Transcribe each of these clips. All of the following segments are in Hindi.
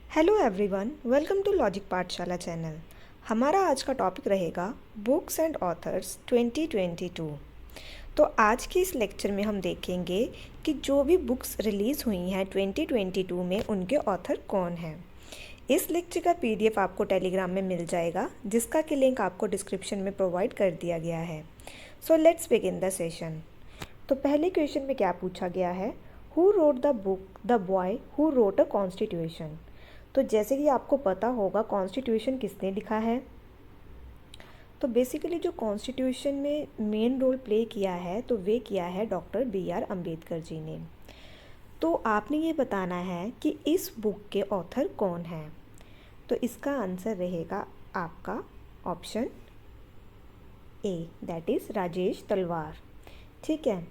Hello everyone, welcome to logic Pathshala channel. हमारा आज का टॉपिक रहेगा बुक्स एंड ऑथर्स 2022। तो आज के इस लेक्चर में हम देखेंगे कि जो भी बुक्स रिलीज़ हुई हैं 2022 में उनके ऑथर कौन हैं। इस लेक्चर का पीडीएफ आपको टेलीग्राम में मिल जाएगा, जिसका कि लिंक आपको डिस्क्रिप्शन में प्रोवाइड कर दिया गया है। So let's begin the session. तो पहले क्वेश्चन में क्या पूछा गया है, who wrote the book the boy who wrote a constitution. तो जैसे कि आपको पता होगा कॉन्स्टिट्यूशन किसने लिखा है। तो बेसिकली जो कॉन्स्टिट्यूशन में मेन रोल प्ले किया है तो वे किया है डॉक्टर बी.आर. अम्बेडकर जी ने। तो आपने ये बताना है कि इस बुक के ऑथर कौन हैं। तो इसका आंसर रहेगा आपका option A, that is Rajesh तलवार। ठीक है,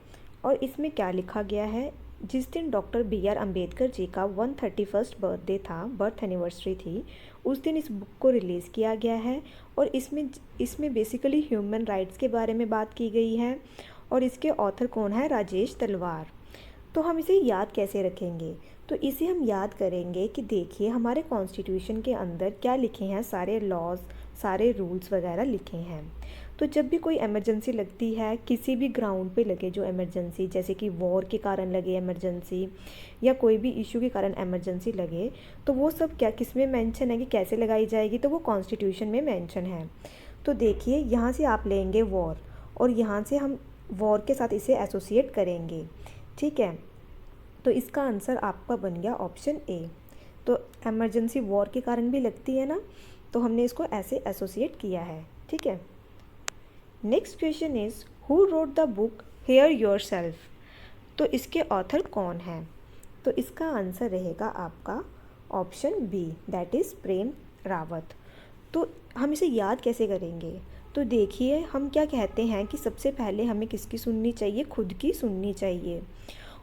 और इसमें क्या लिखा गया है, जिस दिन डॉक्टर बी.आर. अम्बेडकर जी का 131st बर्थडे था, बर्थ एनिवर्सरी थी, उस दिन इस बुक को रिलीज़ किया गया है। और इसमें बेसिकली ह्यूमन राइट्स के बारे में बात की गई है और इसके ऑथर कौन है, राजेश तलवार। तो हम इसे याद कैसे रखेंगे, तो इसे हम याद करेंगे कि देखिए हमारे कॉन्स्टिट्यूशन के अंदर क्या लिखे हैं, सारे लॉज, सारे रूल्स वगैरह लिखे हैं। तो जब भी कोई इमरजेंसी लगती है, किसी भी ग्राउंड पे लगे जो इमरजेंसी, जैसे कि वॉर के कारण लगे इमरजेंसी या कोई भी इशू के कारण इमरजेंसी लगे, तो वो सब क्या किस में मेंशन है कि कैसे लगाई जाएगी, तो वो कॉन्स्टिट्यूशन में मेंशन है। तो देखिए यहाँ से आप लेंगे वॉर और यहाँ से हम वॉर के साथ इसे एसोसिएट करेंगे। ठीक है, तो इसका आंसर आपका बन गया ऑप्शन ए। तो इमरजेंसी वॉर के कारण भी लगती है ना, तो हमने इसको ऐसे एसोसिएट किया है। ठीक है, next question is who wrote the book hear yourself. तो इसके ऑथर कौन हैं, तो इसका आंसर रहेगा आपका ऑप्शन बी, दैट इज़ प्रेम रावत। तो हम इसे याद कैसे करेंगे, तो देखिए हम क्या कहते हैं कि सबसे पहले हमें किसकी सुननी चाहिए, खुद की सुननी चाहिए।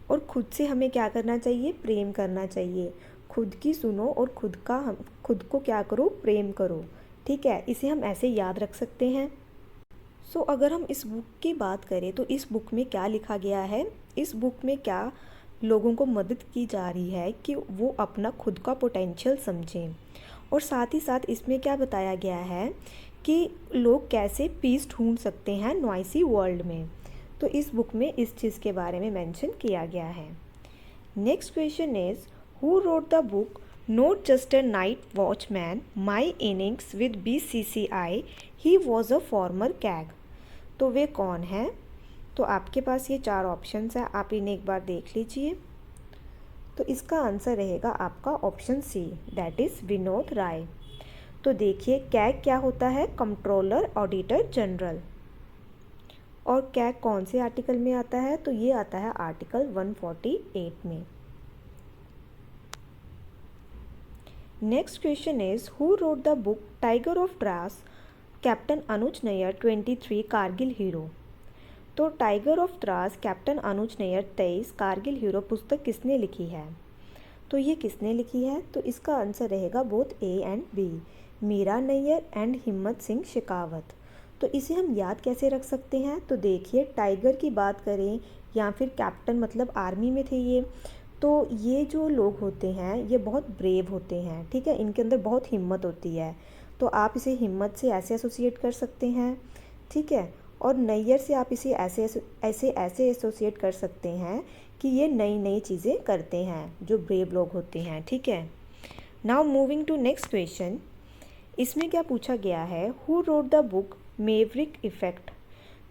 और खुद से हमें क्या करना चाहिए, प्रेम करना चाहिए। खुद की सुनो और खुद को क्या करो, प्रेम करो। ठीक है, इसे हम ऐसे याद रख सकते हैं। सो अगर हम इस बुक की बात करें तो इस बुक में क्या लिखा गया है, इस बुक में क्या लोगों को मदद की जा रही है कि वो अपना खुद का पोटेंशियल समझें। और साथ ही साथ इसमें क्या बताया गया है कि लोग कैसे पीस ढूंढ सकते हैं नॉइसी वर्ल्ड में। तो इस बुक में इस चीज़ के बारे में मेंशन किया गया है। Next question is who wrote the book not just a night watchman my innings with BCCI he was a former CAG. तो वे कौन हैं, तो आपके पास ये 4 ऑप्शंस हैं, आप इन्हें एक बार देख लीजिए। तो इसका आंसर रहेगा आपका option C, that is Vinod Rai. तो देखिए कैग क्या होता है, कंट्रोलर ऑडिटर जनरल। और कैग कौन से आर्टिकल में आता है, तो ये आता है आर्टिकल 148 में। Next question is who wrote the book tiger of Dras captain Anuj Nayyar 23 Kargil hero. तो tiger of Dras captain Anuj Nayyar 23 Kargil hero पुस्तक किसने लिखी है, तो ये किसने लिखी है, तो इसका आंसर रहेगा both A and B, Meera Nayyar and Himmat Singh Shekhawat. तो इसे हम याद कैसे रख सकते हैं, तो देखिए टाइगर की बात करें या फिर कैप्टन मतलब आर्मी में थे ये, तो ये जो लोग होते हैं ये बहुत ब्रेव होते हैं। ठीक है, इनके अंदर बहुत हिम्मत होती है, तो आप इसे हिम्मत से ऐसे एसोसिएट कर सकते हैं। ठीक है, और नैयर से आप इसे ऐसे एसोसिएट कर सकते हैं कि ये नई नई चीज़ें करते हैं, जो ब्रेव लोग होते हैं। ठीक है, now moving to next question. इसमें क्या पूछा गया है, who wrote the book maverick effect.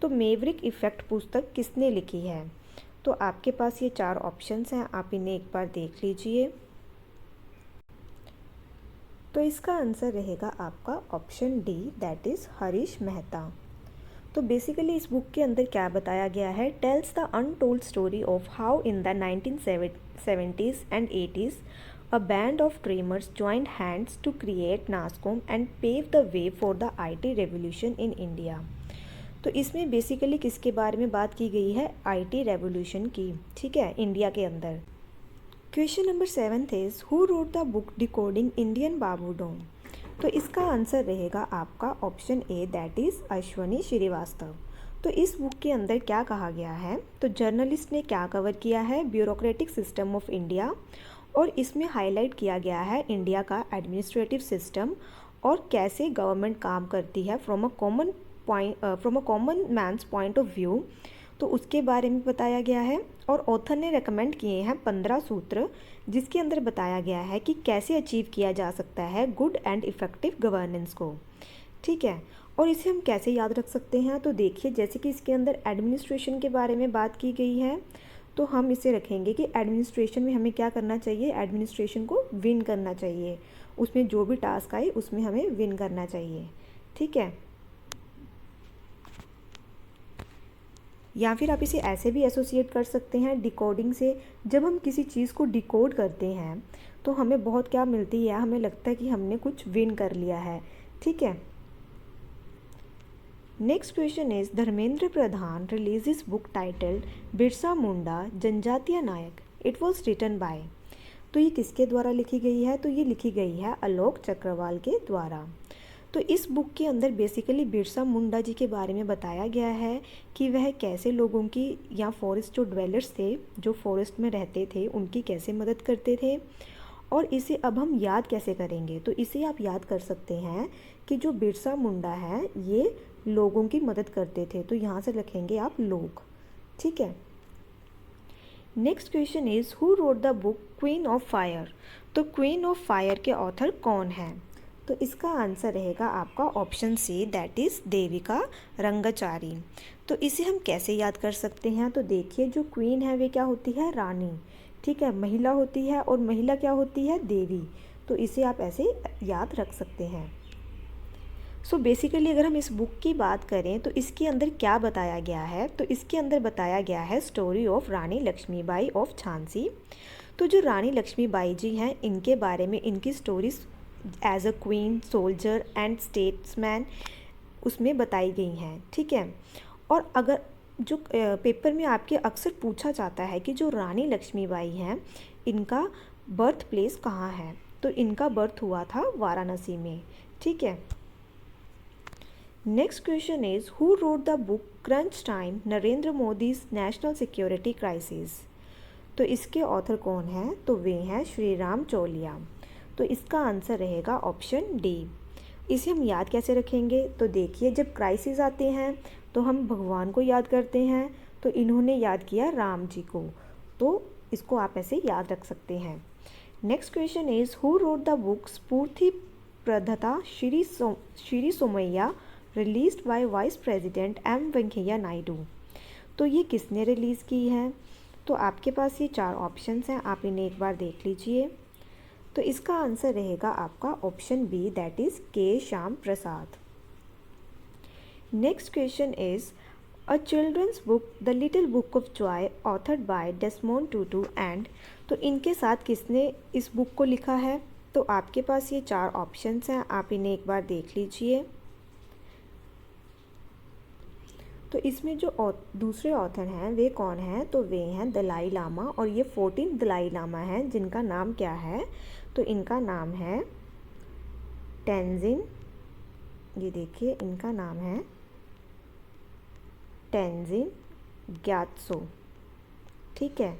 तो मेवरिक इफ़ेक्ट पुस्तक किसने लिखी है, तो आपके पास ये 4 ऑप्शंस हैं, आप इन्हें एक बार देख लीजिए। तो इसका आंसर रहेगा आपका option D, that is Harish Mehta. तो बेसिकली इस बुक के अंदर क्या बताया गया है, tells the untold story of how in the 1970s and 80s a band of dreamers joined hands to create NASSCOM and pave the way for the IT revolution in India. तो इसमें बेसिकली किसके बारे में बात की गई है, IT रेवोल्यूशन की। ठीक है, इंडिया के अंदर। Question number 7 is who wrote the book decoding Indian babudom. तो इसका आंसर रहेगा आपका option A, that is Ashwani Shrivastava. तो इस बुक के अंदर क्या कहा गया है, तो जर्नलिस्ट ने क्या कवर किया है, ब्यूरोक्रेटिक सिस्टम ऑफ इंडिया और इसमें हाईलाइट किया गया है इंडिया का एडमिनिस्ट्रेटिव सिस्टम और कैसे गवर्नमेंट काम करती है from a common man's point of view, तो उसके बारे में बताया गया है। और ऑथर ने रेकमेंड किए हैं 15 सूत्र, जिसके अंदर बताया गया है कि कैसे अचीव किया जा सकता है गुड एंड इफ़ेक्टिव गवर्नेंस को। ठीक है, और इसे हम कैसे याद रख सकते हैं, तो देखिए जैसे कि इसके अंदर एडमिनिस्ट्रेशन के बारे में बात की गई है, तो हम इसे रखेंगे कि एडमिनिस्ट्रेशन में हमें क्या करना चाहिए, एडमिनिस्ट्रेशन को विन करना चाहिए, उसमें जो भी टास्क आए उसमें हमें विन करना चाहिए। ठीक है, या फिर आप इसे ऐसे भी एसोसिएट कर सकते हैं डिकोडिंग से। जब हम किसी चीज़ को डिकोड करते हैं तो हमें बहुत क्या मिलती है, हमें लगता है कि हमने कुछ विन कर लिया है। ठीक है, next question is Dharmendra Pradhan releases book titled Birsa Munda जनजातीय नायक, इट वॉज रिटन बाय। तो ये किसके द्वारा लिखी गई है, तो ये लिखी गई है आलोक चक्रवाल के द्वारा। तो इस बुक के अंदर बेसिकली बिरसा मुंडा जी के बारे में बताया गया है कि वह कैसे लोगों की या फॉरेस्ट जो ड्वेलर्स थे, जो फॉरेस्ट में रहते थे, उनकी कैसे मदद करते थे। और इसे अब हम याद कैसे करेंगे, तो इसे आप याद कर सकते हैं कि जो बिरसा मुंडा है ये लोगों की मदद करते थे, तो यहाँ से लिखेंगे आप लोग। ठीक है, next question is who wrote the book queen of fire. तो क्वीन ऑफ फायर के ऑथर कौन है, तो इसका आंसर रहेगा आपका option C, that is Devika Rangachari. तो इसे हम कैसे याद कर सकते हैं, तो देखिए जो क्वीन है वे क्या होती है, रानी। ठीक है, महिला होती है, और महिला क्या होती है, देवी। तो इसे आप ऐसे याद रख सकते हैं। सो बेसिकली अगर हम इस बुक की बात करें तो इसके अंदर क्या बताया गया है, तो इसके अंदर बताया गया है story of Rani Lakshmibai of Jhansi. तो जो रानी लक्ष्मीबाई जी हैं इनके बारे में, इनकी stories as a queen, soldier and statesman उसमें बताई गई हैं। ठीक है, और अगर जो पेपर में आपके अक्सर पूछा जाता है कि जो रानी लक्ष्मीबाई हैं इनका बर्थ प्लेस कहाँ है, तो इनका बर्थ हुआ था वाराणसी में। ठीक है, next question is who wrote the book crunch time Narendra Modi's national security crisis. तो इसके ऑथर कौन हैं, तो वे हैं श्री राम चौलिया। तो इसका आंसर रहेगा ऑप्शन डी। इसे हम याद कैसे रखेंगे, तो देखिए जब क्राइसिस आते हैं तो हम भगवान को याद करते हैं, तो इन्होंने याद किया राम जी को, तो इसको आप ऐसे याद रख सकते हैं। Next question is who wrote the book Sphoorti Pradata Shri Somaiya released by vice president M Venkaiah Naidu. तो ये किसने रिलीज़ की है, तो आपके पास ये 4 ऑप्शंस हैं, आप इन्हें एक बार देख लीजिए। तो इसका आंसर रहेगा आपका option B, that is K Shyam Prasad. Next question is a children's book the little book of joy authored by Desmond Tutu and. तो इनके साथ किसने इस बुक को लिखा है, तो आपके पास ये 4 ऑप्शंस हैं, आप इन्हें एक बार देख लीजिए। तो इसमें जो दूसरे ऑथर हैं वे कौन हैं, तो वे हैं दलाई लामा, और ये 14 दलाई लामा हैं जिनका नाम क्या है, तो इनका नाम है टेंजिन। ये देखिए इनका नाम है टेंजिन ग्यात्सो। ठीक है,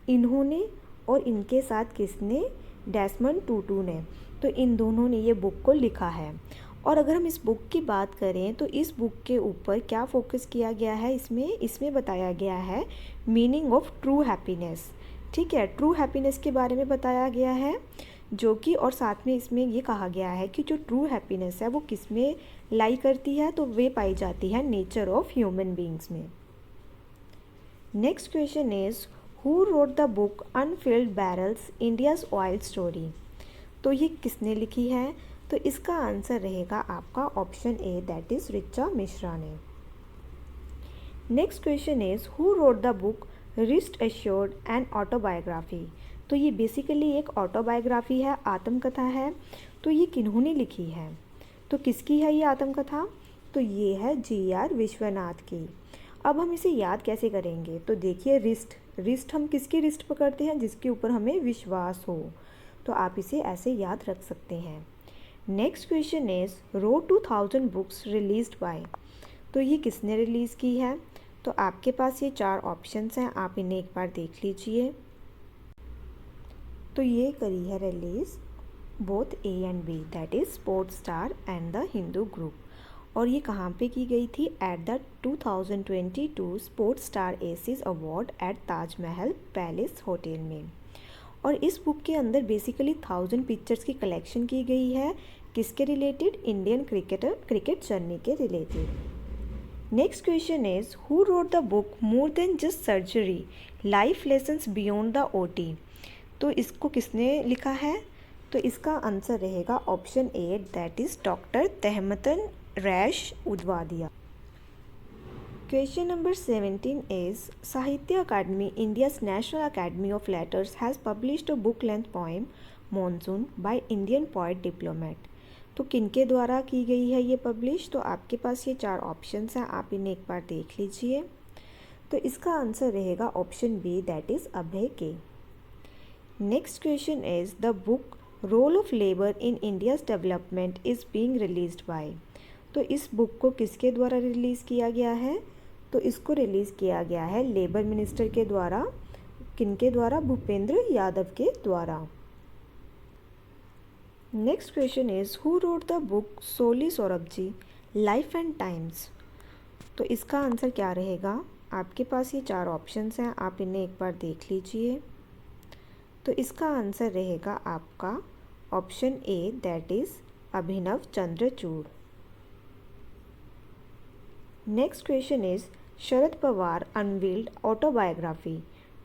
इन्होंने और इनके साथ किसने, डेसमंड टूटू ने। तो इन दोनों ने ये बुक को लिखा है। और अगर हम इस बुक की बात करें तो इस बुक के ऊपर क्या फोकस किया गया है, इसमें बताया गया है मीनिंग ऑफ ट्रू हैप्पीनेस। ठीक है, ट्रू हैप्पीनेस के बारे में बताया गया है, जो कि और साथ में इसमें ये कहा गया है कि जो ट्रू हैप्पीनेस है वो किस में लाई करती है, तो वे पाई जाती है नेचर ऑफ ह्यूमन बींग्स में। Next question is who wrote the book Anfield barrels India's oil story. तो ये किसने लिखी है, तो इसका आंसर रहेगा आपका option A, that is Richa Mishra ने। Next question is who wrote the book wrist assured and autobiography. तो ये बेसिकली एक ऑटोबायोग्राफी है, आत्मकथा है। तो ये किन्होंने लिखी है, तो किसकी है ये आत्मकथा, तो ये है GR विश्वनाथ की। अब हम इसे याद कैसे करेंगे, तो देखिए रिस्ट हम किसकी रिस्ट पकड़ते हैं, जिसके ऊपर हमें विश्वास हो, तो आप इसे ऐसे याद रख सकते हैं। Next question is row 2000 books released by. तो ये किसने रिलीज़ की है, तो आपके पास ये 4 ऑप्शंस हैं, आप इन्हें एक बार देख लीजिए। तो ये करी है release both A and B, that is sports star and the Hindu group. और ये कहाँ पे की गई थी? At the 2022 sports star aces award at Taj Mahal palace hotel में। और इस बुक के अंदर बेसिकली 1000 पिक्चर्स की कलेक्शन की गई है। किसके रिलेटेड? इंडियन क्रिकेट जर्नी के related. Next question is who wrote the book more than just surgery life lessons beyond the OT. तो इसको किसने लिखा है? तो इसका आंसर रहेगा option A, that is doctor Tehemton Erach Udwadia. Question number 17 is Sahitya Akademi, India's National Academy of Letters, has published a book-length poem, Monsoon, by Indian poet diplomat. तो किनके द्वारा की गई है ये पब्लिश? तो आपके पास ये 4 ऑप्शंस हैं, आप इन्हें एक बार देख लीजिए। तो इसका आंसर रहेगा option B, that is Abhay K. Next question is the book role of labour in India's development is being released by. तो इस बुक को किसके द्वारा रिलीज़ किया गया है? तो इसको रिलीज़ किया गया है लेबर मिनिस्टर के द्वारा। किनके द्वारा? भूपेंद्र यादव के द्वारा। Next question is who wrote the book Soli Sorabjee life and times. तो इसका आंसर क्या रहेगा? आपके पास ये 4 ऑप्शंस हैं, आप इन्हें एक बार देख लीजिए। तो इसका आंसर रहेगा आपका option A, that is Abhinav Chandrachud. Next question is Sharad Pawar unveiled autobiography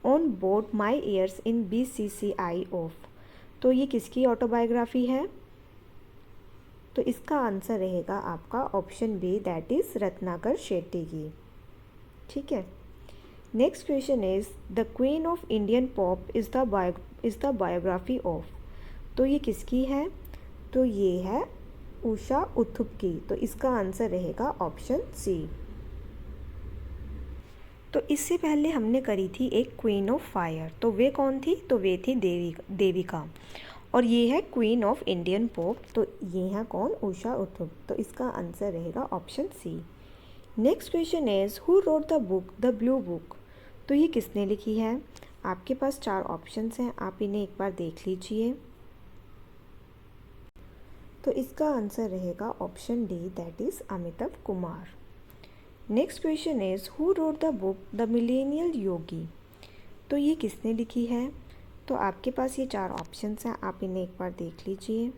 on board my years in BCCI of. तो ये किसकी ऑटोबायोग्राफी है? तो इसका आंसर रहेगा आपका option B, that is Ratnakar Shetty की। ठीक है। Next question is the queen of Indian pop is the biography of. तो ये किसकी है? तो ये है उषा उत्थुप की। तो इसका आंसर रहेगा ऑप्शन सी। तो इससे पहले हमने करी थी एक क्वीन ऑफ फायर, तो वे कौन थी? तो वे थी देविका। और ये है क्वीन ऑफ इंडियन पॉप, तो ये है कौन? उषा उत्थुप। तो इसका आंसर रहेगा option C. Next question is who wrote the book the blue book. तो ये किसने लिखी है? आपके पास 4 ऑप्शंस हैं, आप इन्हें एक बार देख लीजिए। तो इसका आंसर रहेगा option D, that is Amitabh Kumar. Next question is who wrote the book the millennial yogi. तो ये किसने लिखी है? तो आपके पास ये 4 ऑप्शंस हैं, आप इन्हें एक बार देख लीजिए।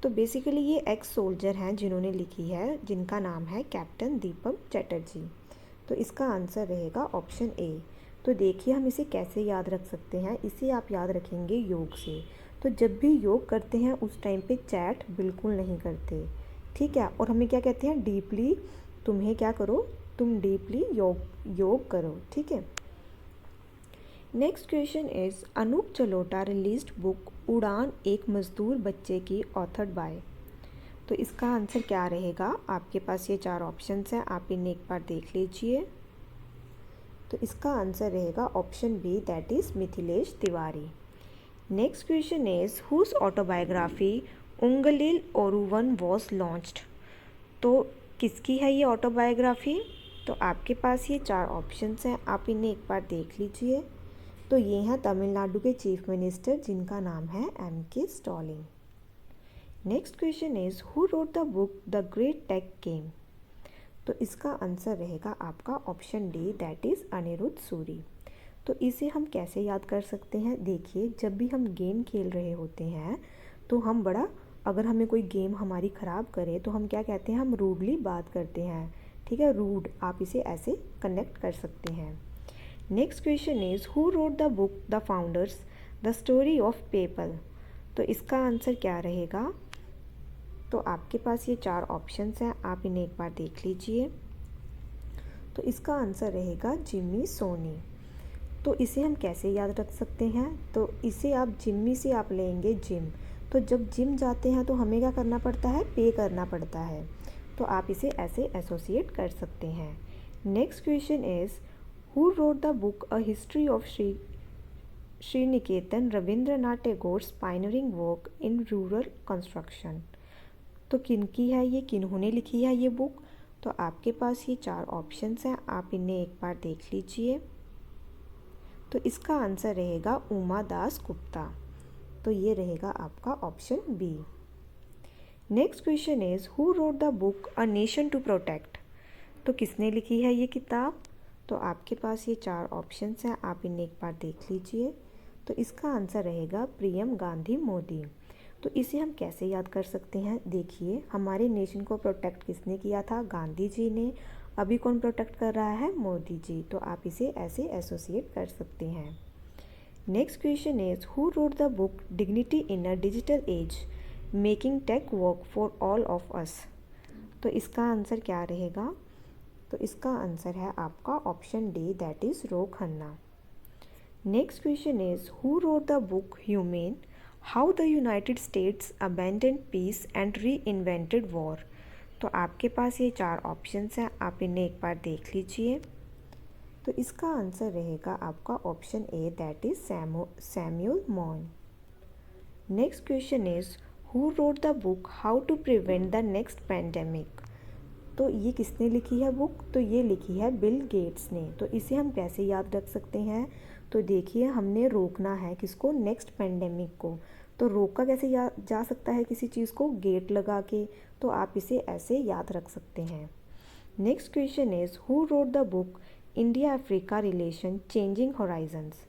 तो बेसिकली ये एक्स सोल्जर हैं जिन्होंने लिखी है, जिनका नाम है कैप्टन दीपक चटर्जी। तो इसका आंसर रहेगा ऑप्शन ए। तो देखिए हम इसे कैसे याद रख सकते हैं, इसे आप याद रखेंगे योग से। तो जब भी योग करते हैं उस टाइम पे चैट बिल्कुल नहीं करते, ठीक है। और हमें क्या कहते हैं? डीपली, तुम्हें क्या करो? तुम डीपली योग करो, ठीक है। Next question is Anup Jalota released book Udaan Ek मजदूर बच्चे की ऑथर्ड बाय। तो इसका आंसर क्या रहेगा? आपके पास ये 4 ऑप्शंस हैं, आप इन्हें एक बार देख लीजिए। तो इसका आंसर रहेगा option B, that is Mithilesh Tiwari. Next question is whose autobiography Ungalil Oruvan was launched. तो किसकी है ये ऑटोबायोग्राफी? तो आपके पास ये 4 ऑप्शंस हैं, आप इन्हें एक बार देख लीजिए। तो ये हैं तमिलनाडु के चीफ मिनिस्टर, जिनका नाम है MK Stalin. Next question is who wrote the book the great tech game. तो इसका आंसर रहेगा आपका option D, that is Anirudh Suri. तो इसे हम कैसे याद कर सकते हैं? देखिए जब भी हम गेम खेल रहे होते हैं तो हम अगर हमें कोई गेम हमारी ख़राब करे तो हम क्या कहते हैं? हम रूडली बात करते हैं, ठीक है, रूड। आप इसे ऐसे कनेक्ट कर सकते हैं। Next question is who wrote the book the founders the story of PayPal. तो इसका आंसर क्या रहेगा? तो आपके पास ये 4 ऑप्शंस हैं, आप इन्हें एक बार देख लीजिए। तो इसका आंसर रहेगा जिम्मी सोनी। तो इसे हम कैसे याद रख सकते हैं? तो इसे आप जिम्मी से आप लेंगे जिम। तो जब जिम जाते हैं तो हमें क्या करना पड़ता है? पे करना पड़ता है। तो आप इसे ऐसे एसोसिएट कर सकते हैं। Next question is who wrote the book a history of Shri Niketan Rabindranath Tagore's pioneering work in rural construction. तो किनकी है ये? किन्होंने लिखी है ये बुक? तो आपके पास ये 4 ऑप्शंस हैं, आप इन्हें एक बार देख लीजिए। तो इसका आंसर रहेगा उमा दास गुप्ता। तो ये रहेगा आपका option B. Next question is who wrote the book a nation to protect. तो किसने लिखी है ये किताब? तो आपके पास ये 4 ऑप्शंस हैं, आप इन्हें एक बार देख लीजिए। तो इसका आंसर रहेगा प्रियम गांधी मोदी। तो इसे हम कैसे याद कर सकते हैं? देखिए, हमारे नेशन को प्रोटेक्ट किसने किया था? गांधी जी ने। अभी कौन प्रोटेक्ट कर रहा है? मोदी जी। तो आप इसे ऐसे एसोसिएट कर सकते हैं। Next question is who wrote the book Dignity in a Digital Age Making Tech Work for All of Us. तो इसका आंसर क्या रहेगा? तो इसका आंसर है आपका option D, that is Ro Khanna. Next question is who wrote the book humane how the United States abandon peace and reinvented war. तो आपके पास ये 4 ऑप्शंस हैं, आप इन्हें एक बार देख लीजिए। तो इसका आंसर रहेगा आपका option A, that is Samuel Mon. Next question is who wrote the book how to prevent the next pandemic. तो ये किसने लिखी है बुक? तो ये लिखी है बिल गेट्स ने। तो इसे हम कैसे याद रख सकते हैं? तो देखिए, हमने रोकना है किसको? नेक्स्ट पैंडेमिक को। तो रोका कैसे जा सकता है किसी चीज़ को? गेट लगा के। तो आप इसे ऐसे याद रख सकते हैं। Next question is who wrote the book India Africa relation changing Horizons.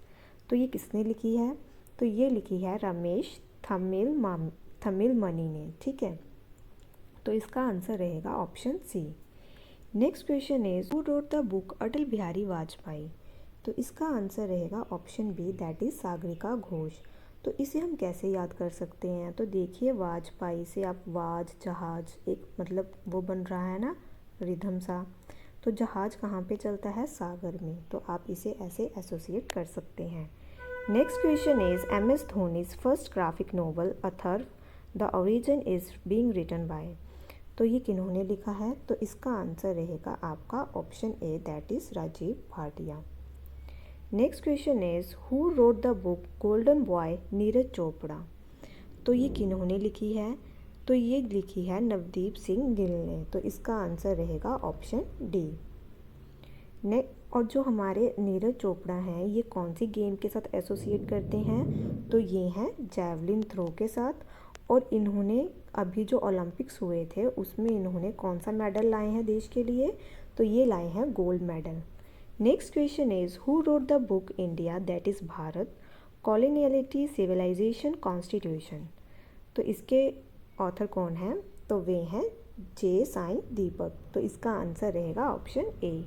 तो ये किसने लिखी है? तो ये लिखी है रमेश थमिलमनी ने। ठीक है, तो इसका आंसर रहेगा option C. Next question is who wrote the book Atal Bihari Vajpayee. तो इसका आंसर रहेगा option B, that is Sagarika Ghose. तो इसे हम कैसे याद कर सकते हैं? तो देखिए, वाजपेयी से आप वाज जहाज, एक मतलब वो बन रहा है ना रिधम सा। तो जहाज कहाँ पे चलता है? सागर में। तो आप इसे ऐसे एसोसिएट कर सकते हैं। Next question is M S Dhoni's first graphic novel Atharva the origin is being written by. तो ये किन्होंने लिखा है? तो इसका आंसर रहेगा आपका option A, that is Rajiv Bhatia. Next question is who wrote the book golden boy Neeraj Chopra. तो ये किन्होंने लिखी है? तो ये लिखी है नवदीप सिंह गिल ने। तो इसका आंसर रहेगा ऑप्शन डी। और जो हमारे नीरज चोपड़ा हैं, ये कौन सी गेम के साथ एसोसिएट करते हैं? तो ये हैं जैवलिन थ्रो के साथ। और इन्होंने अभी जो ओलंपिक्स हुए थे उसमें इन्होंने कौन सा मेडल लाए हैं देश के लिए? तो ये लाए हैं gold medal. Next question is who wrote the book India that is Bharat coloniality civilisation constitution. तो इसके ऑथर कौन हैं? तो वे हैं जे साई दीपक। तो इसका आंसर रहेगा option A.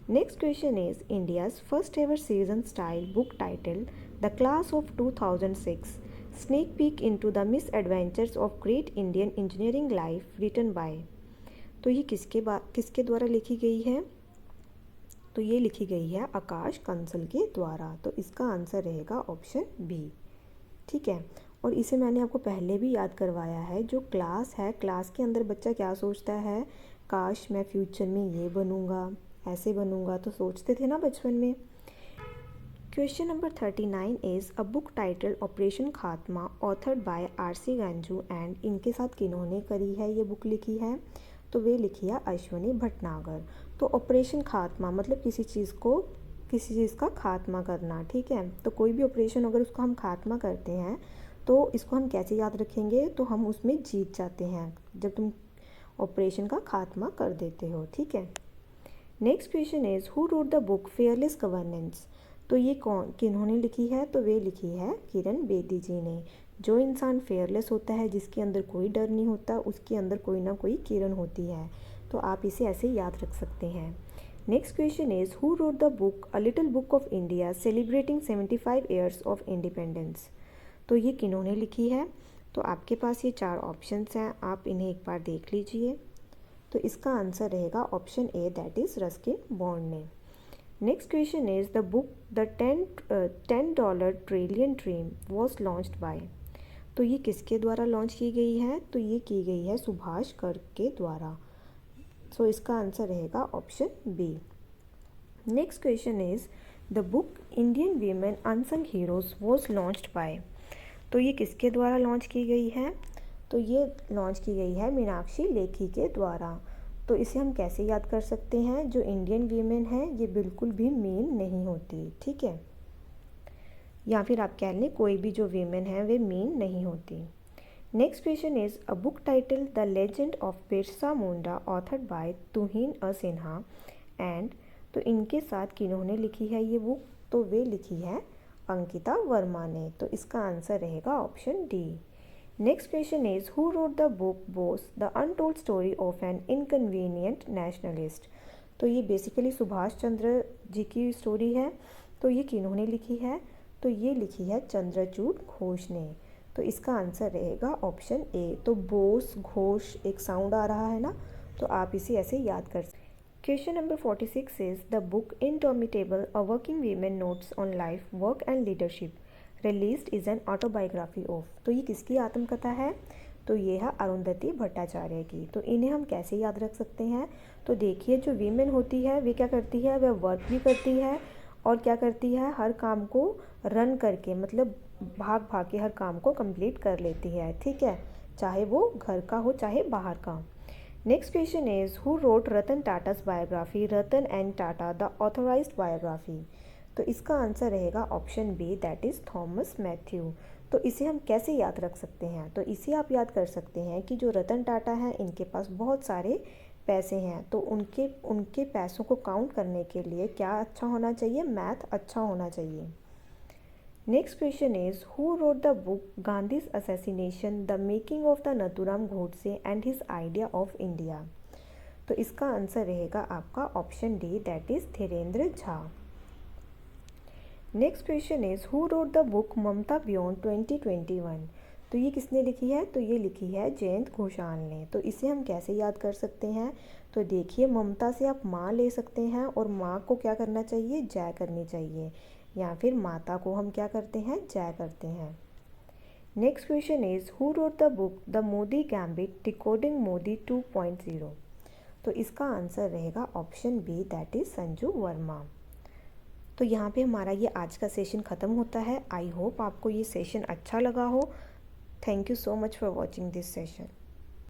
Next question is India's first ever season style book title the class of 2006 sneak peek into the misadventures of great Indian engineering life written by. तो ये किसके द्वारा लिखी गई है? तो ये लिखी गई है आकाश कंसल के द्वारा। तो इसका आंसर रहेगा ऑप्शन बी। ठीक है, और इसे मैंने आपको पहले भी याद करवाया है। जो क्लास है, क्लास के अंदर बच्चा क्या सोचता है? काश मैं फ्यूचर में ये बनूंगा, ऐसे बनूंगा। तो सोचते थे ना बचपन में। Question number 39 is a book title operation Khatma authored by R C. Ganjoo and इनके साथ किन्होंने करी है ये बुक लिखी है? तो वे लिखी है अश्वनी भटनागर। तो ऑपरेशन खात्मा मतलब किसी चीज़ का खात्मा करना। ठीक है, तो कोई भी ऑपरेशन अगर उसको हम खात्मा करते हैं तो इसको हम कैसे याद रखेंगे? तो हम उसमें जीत जाते हैं जब तुम ऑपरेशन का खात्मा कर देते हो। ठीक है, next question is who wrote the book fearless governance. तो ये किन्होंने लिखी है? तो वे लिखी है किरण बेदी जी ने। जो इंसान फेयरलेस होता है, जिसके अंदर कोई डर नहीं होता, उसके अंदर कोई ना कोई किरण होती है। तो आप इसे ऐसे याद रख सकते हैं। Next question is who wrote the book a little book of India celebrating 75 years of independence. तो ये किन्होंने लिखी है? तो आपके पास ये 4 ऑप्शंस हैं, आप इन्हें एक बार देख लीजिए। तो इसका आंसर रहेगा option A, that is Ruskin Bond ने। Next question is the book the $10 trillion dream was launched by. तो ये किसके द्वारा लॉन्च की गई है? तो ये की गई है सुभाष गर्ग के द्वारा। सो इसका आंसर रहेगा option B. Next question is the book Indian women unsung heroes was launched by. तो ये किसके द्वारा लॉन्च की गई है? तो ये लॉन्च की गई है मीनाक्षी लेखी के द्वारा। तो इसे हम कैसे याद कर सकते हैं? जो इंडियन वीमेन है ये बिल्कुल भी मेन नहीं होती। ठीक है, या फिर आप कह लें कोई भी जो वीमेन है वे मीन नहीं होती। Next question is a book title the legend of Birsa Munda authored bye Tuhin Sinha and, तो इनके साथ किन्होंने लिखी है ये बुक, तो वे लिखी है अंकिता वर्मा ने। तो इसका आंसर रहेगा option D. Next question is who wrote the book Bose the untold story of an inconvenient nationalist. तो ये बेसिकली सुभाष चंद्र जी की स्टोरी है। तो ये किन्होंने लिखी है, तो ये लिखी है चंद्रचूड़ घोष ने। तो इसका आंसर रहेगा ऑप्शन ए। तो बोस घोष एक साउंड आ रहा है ना, तो आप इसे ऐसे याद कर सकते। Question number 46 is the book indomitable a working women notes on life work and leadership released is an autobiography of. तो ये किसकी आत्मकथा है, तो ये है अरुंधति भट्टाचार्य की। तो इन्हें हम कैसे याद रख सकते हैं, तो देखिए जो वीमेन होती है वे क्या करती है, वह वर्क भी करती है और क्या करती है, हर काम को रन करके मतलब भाग भाग के हर काम को कंप्लीट कर लेती है, ठीक है, चाहे वो घर का हो चाहे बाहर का। Next question is who wrote Ratan Tata's biography Ratan and Tata the authorised biography. तो इसका आंसर रहेगा option B, that is Thomas Mathew. तो इसे हम कैसे याद रख सकते हैं, तो इसे आप याद कर सकते हैं कि जो रतन टाटा हैं इनके पास बहुत सारे पैसे हैं, तो उनके उनके पैसों को काउंट करने के लिए क्या अच्छा होना चाहिए, मैथ अच्छा होना चाहिए। Next question is who wrote the book Gandhi's assassination the making of the Nathuram Godse and his idea of India. तो इसका आंसर रहेगा आपका option D, that is Dhirendra Jha. Next question is who wrote the book Mamata beyond 2021। तो ये किसने लिखी है, तो ये लिखी है जयंत घोषाल ने। तो इसे हम कैसे याद कर सकते हैं, तो देखिए ममता से आप माँ ले सकते हैं और माँ को क्या करना चाहिए, जय करनी चाहिए, या फिर माता को हम क्या करते हैं, जय करते हैं। Next question is who wrote the book the Modi gambit decoding Modi 2.0। तो इसका आंसर रहेगा option B, that is Sanju Verma. तो यहाँ पे हमारा ये आज का सेशन ख़त्म होता है। आई होप आपको ये सेशन अच्छा लगा हो। Thank you so much for watching this session.